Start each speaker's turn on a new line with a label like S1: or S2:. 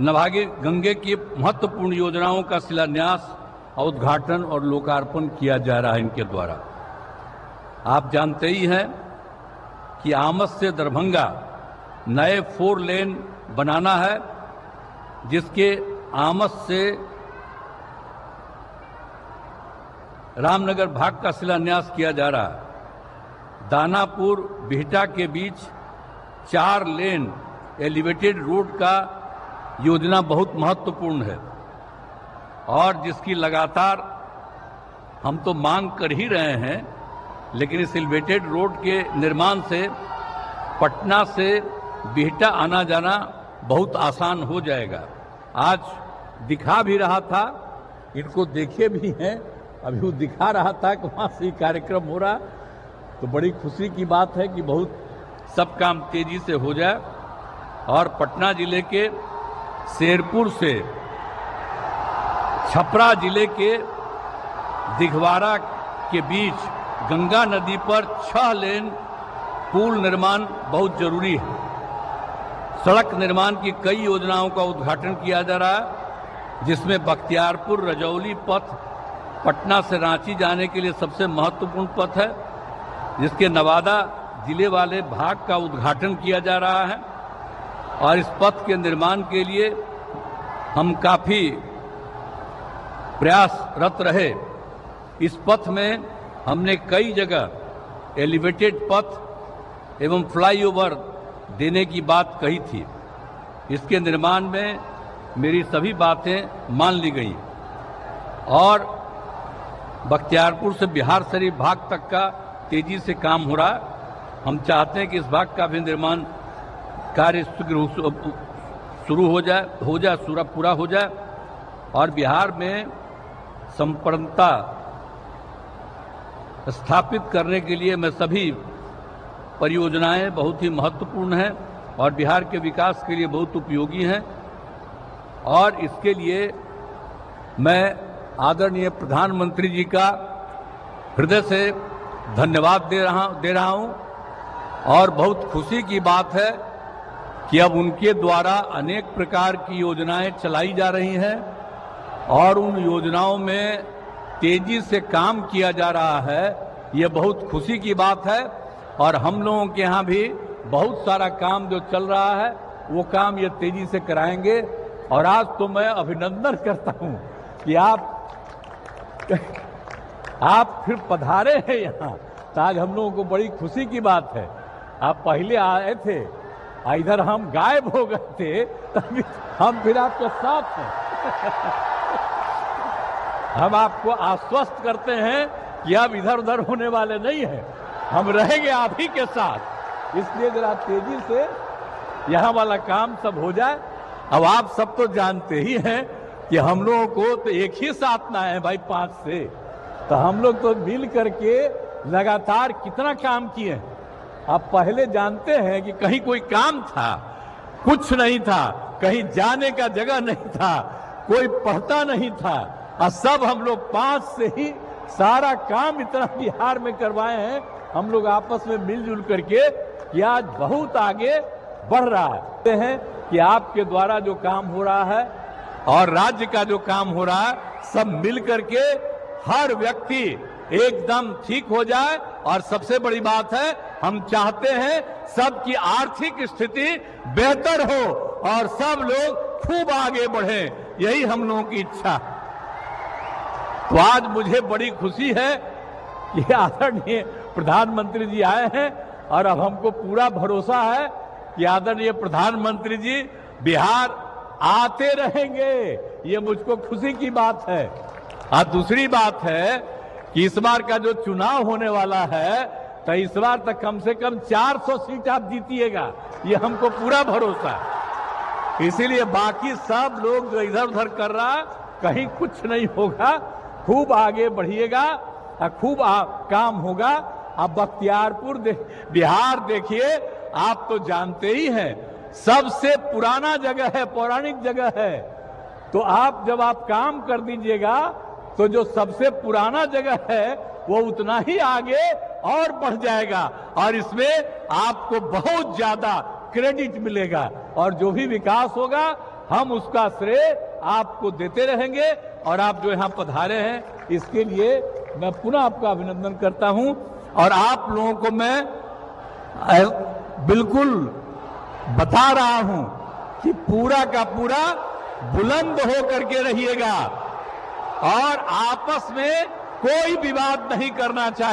S1: नमामि गंगे की महत्वपूर्ण योजनाओं का शिलान्यास, उद्घाटन और लोकार्पण किया जा रहा है इनके द्वारा। आप जानते ही हैं कि आमस से दरभंगा नए 4 लेन बनाना है, जिसके आमस से रामनगर भाग का शिलान्यास किया जा रहा है। दानापुर बिहटा के बीच 4 लेन एलिवेटेड रोड का योजना बहुत महत्वपूर्ण है और जिसकी लगातार हम तो मांग कर ही रहे हैं, लेकिन इस एलिवेटेड रोड के निर्माण से पटना से बिहटा आना जाना बहुत आसान हो जाएगा। आज दिखा भी रहा था, इनको देखे भी हैं, अभी वो दिखा रहा था कि वहाँ से कार्यक्रम हो रहा, तो बड़ी खुशी की बात है कि बहुत सब काम तेजी से हो जाए और पटना जिले के शेरपुर से छपरा जिले के दिघवारा के बीच गंगा नदी पर 6 लेन पुल निर्माण बहुत जरूरी है। सड़क निर्माण की कई योजनाओं का उद्घाटन किया जा रहा है, जिसमें बख्तियारपुर रजौली पथ पटना से रांची जाने के लिए सबसे महत्वपूर्ण पथ है, जिसके नवादा जिले वाले भाग का उद्घाटन किया जा रहा है और इस पथ के निर्माण के लिए हम काफी प्रयासरत रहे। इस पथ में हमने कई जगह एलिवेटेड पथ एवं फ्लाईओवर देने की बात कही थी। इसके निर्माण में मेरी सभी बातें मान ली गई और बख्तियारपुर से बिहार शरीफ भाग तक का तेजी से काम हो रहा है। हम चाहते हैं कि इस भाग का भी निर्माण कार्य शुरू हो जाए पूरा हो जाए और बिहार में संप्रभुता स्थापित करने के लिए मैं सभी परियोजनाएं बहुत ही महत्वपूर्ण हैं और बिहार के विकास के लिए बहुत उपयोगी हैं और इसके लिए मैं आदरणीय प्रधानमंत्री जी का हृदय से धन्यवाद दे रहा हूं और बहुत खुशी की बात है कि अब उनके द्वारा अनेक प्रकार की योजनाएं चलाई जा रही हैं और उन योजनाओं में तेजी से काम किया जा रहा है। ये बहुत खुशी की बात है और हम लोगों के यहाँ भी बहुत सारा काम जो चल रहा है वो काम ये तेजी से कराएंगे। और आज तो मैं अभिनंदन करता हूँ कि आप फिर पधारे हैं यहाँ, तो आज हम लोगों को बड़ी खुशी की बात है। आप पहले आए थे, इधर हम गायब हो गए थे, तभी हम फिर आपके साथ हैं। हम आपको आश्वस्त करते हैं कि अब इधर उधर होने वाले नहीं हैं, हम रहेंगे आप ही के साथ। इसलिए जरा तेजी से यहाँ वाला काम सब हो जाए। अब आप सब तो जानते ही हैं कि हम लोगों को तो एक ही साथ ना है भाई 5 से, तो हम लोग तो मिल करके लगातार कितना काम किए हैं। आप पहले जानते हैं कि कहीं कोई काम था, कुछ नहीं था, कहीं जाने का जगह नहीं था, कोई पढ़ता नहीं था और सब हम लोग 5 से ही सारा काम इतना बिहार में करवाए हैं। हम लोग आपस में मिलजुल करके कि आज बहुत आगे बढ़ रहा है कि आपके द्वारा जो काम हो रहा है और राज्य का जो काम हो रहा है, सब मिल करके हर व्यक्ति एकदम ठीक हो जाए। और सबसे बड़ी बात है, हम चाहते हैं सबकी आर्थिक स्थिति बेहतर हो और सब लोग खूब आगे बढ़े, यही हम लोगों की इच्छा। तो आज मुझे बड़ी खुशी है कि आदरणीय प्रधानमंत्री जी आए हैं और अब हमको पूरा भरोसा है कि आदरणीय प्रधानमंत्री जी बिहार आते रहेंगे। ये मुझको खुशी की बात है। और दूसरी बात है कि इस बार का जो चुनाव होने वाला है, तो इस बार तक कम से कम 400 सीट आप जीतिएगा, ये हमको पूरा भरोसा है। इसीलिए बाकी सब लोग जो इधर उधर कर रहा, कहीं कुछ नहीं होगा, खूब आगे बढ़िएगा और खूब काम होगा। अब बख्तियारपुर बिहार देखिए, आप तो जानते ही हैं सबसे पुराना जगह है, पौराणिक जगह है। तो आप जब आप काम कर दीजिएगा तो जो सबसे पुराना जगह है वो उतना ही आगे और बढ़ जाएगा और इसमें आपको बहुत ज्यादा क्रेडिट मिलेगा और जो भी विकास होगा हम उसका श्रेय आपको देते रहेंगे और आप जो यहां पधारे हैं इसके लिए मैं पुनः आपका अभिनंदन करता हूं और आप लोगों को मैं बिल्कुल बता रहा हूं कि पूरा का पूरा बुलंद हो करके रहिएगा और आपस में कोई विवाद नहीं करना चाहिए।